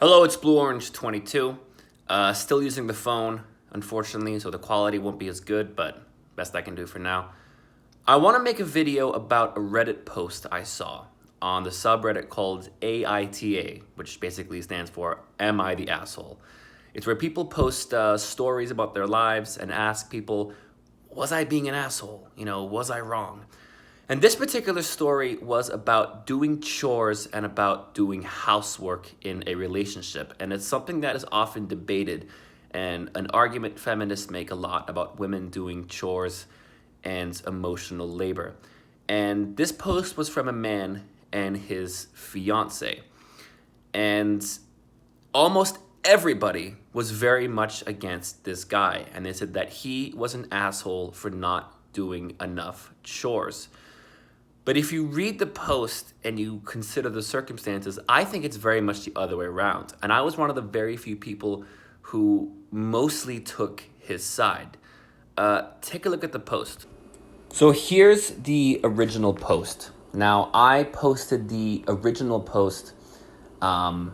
Hello, it's Blue Orange 22. Still using the phone, unfortunately, so the quality won't be as good, but best I can do for now. I want to make a video about a Reddit post I saw on the subreddit called AITA, which basically stands for Am I the Asshole? It's where people post stories about their lives and ask people, was I being an asshole? Was I wrong? And this particular story was about doing chores and about doing housework in a relationship. And it's something that is often debated and an argument feminists make a lot about women doing chores and emotional labor. And this post was from a man and his fiance. And almost everybody was very much against this guy. And they said that he was an asshole for not doing enough chores. But if you read the post and you consider the circumstances, I think it's very much the other way around. And I was one of the very few people who mostly took his side. Take a look at the post. So here's the original post. Now, I posted the original post, and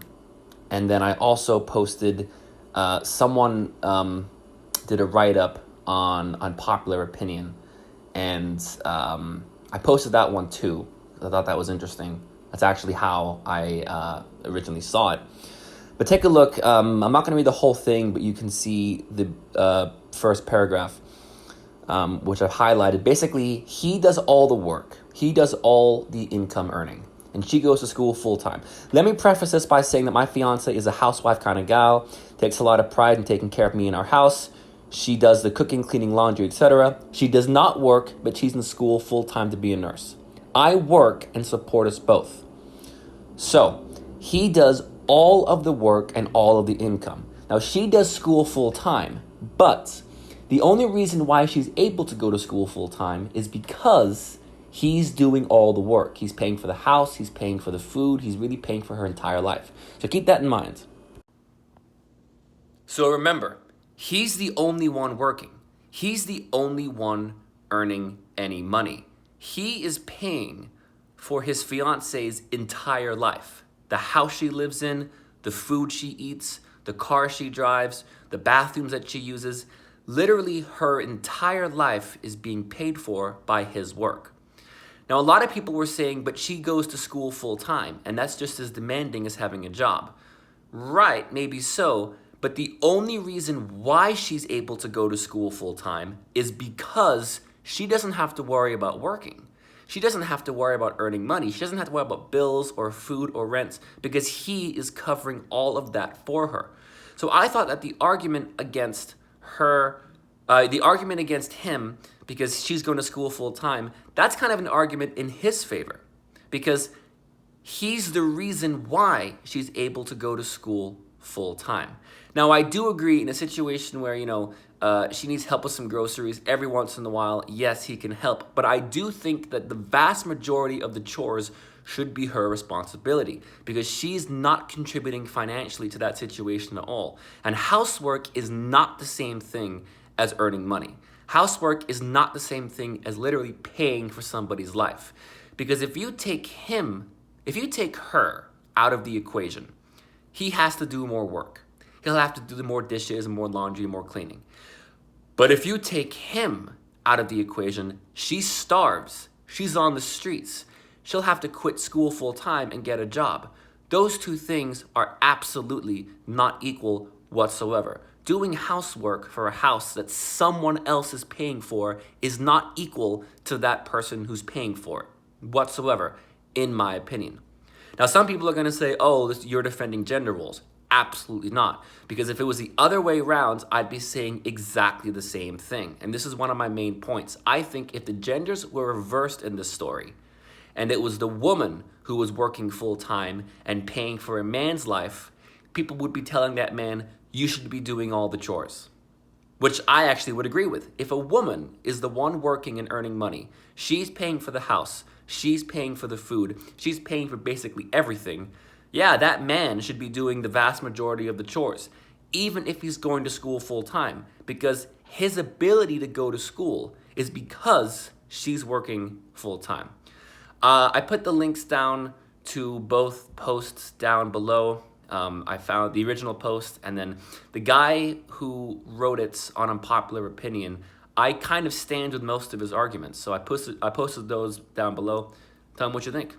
then I also posted, someone did a write-up on unpopular opinion, and I posted that one too. I thought that was interesting. That's actually how I originally saw it. But take a look. I'm not going to read the whole thing, but you can see the first paragraph, which I've highlighted. Basically, he does all the work. He does all the income earning. And she goes to school full time. Let me preface this by saying that my fiance is a housewife kind of gal, takes a lot of pride in taking care of me in our house. She does the cooking, cleaning, laundry, etc. She does not work, but she's in school full-time to be a nurse. I work and support us both. So, he does all of the work and all of the income. Now, she does school full-time, but the only reason why she's able to go to school full-time is because he's doing all the work. He's paying for the house, he's paying for the food, he's really paying for her entire life. So keep that in mind. So remember, he's the only one working. He's the only one earning any money. He is paying for his fiance's entire life. The house she lives in, the food she eats, the car she drives, the bathrooms that she uses. Literally, her entire life is being paid for by his work. Now, a lot of people were saying, but she goes to school full time, and that's just as demanding as having a job. Right, maybe so. But the only reason why she's able to go to school full-time is because she doesn't have to worry about working. She doesn't have to worry about earning money. She doesn't have to worry about bills or food or rent because he is covering all of that for her. So I thought that the argument against him, because she's going to school full-time, that's kind of an argument in his favor because he's the reason why she's able to go to school full-time. Now, I do agree in a situation where, she needs help with some groceries every once in a while. Yes, he can help. But I do think that the vast majority of the chores should be her responsibility because she's not contributing financially to that situation at all. And housework is not the same thing as earning money. Housework is not the same thing as literally paying for somebody's life. Because if you take her out of the equation, he has to do more work. He'll have to do more dishes and more laundry and more cleaning. But if you take him out of the equation, she starves. She's on the streets. She'll have to quit school full time and get a job. Those two things are absolutely not equal whatsoever. Doing housework for a house that someone else is paying for is not equal to that person who's paying for it whatsoever, in my opinion. Now, some people are going to say, oh, you're defending gender roles. Absolutely not. Because if it was the other way around, I'd be saying exactly the same thing. And this is one of my main points. I think if the genders were reversed in this story, and it was the woman who was working full-time and paying for a man's life, people would be telling that man, you should be doing all the chores. Which I actually would agree with. If a woman is the one working and earning money, she's paying for the house, she's paying for the food, she's paying for basically everything, yeah, that man should be doing the vast majority of the chores, even if he's going to school full-time, because his ability to go to school is because she's working full-time. I put the links down to both posts down below, I found the original post, and then the guy who wrote it on Unpopular Opinion, I kind of stand with most of his arguments. So I posted those down below. Tell him what you think.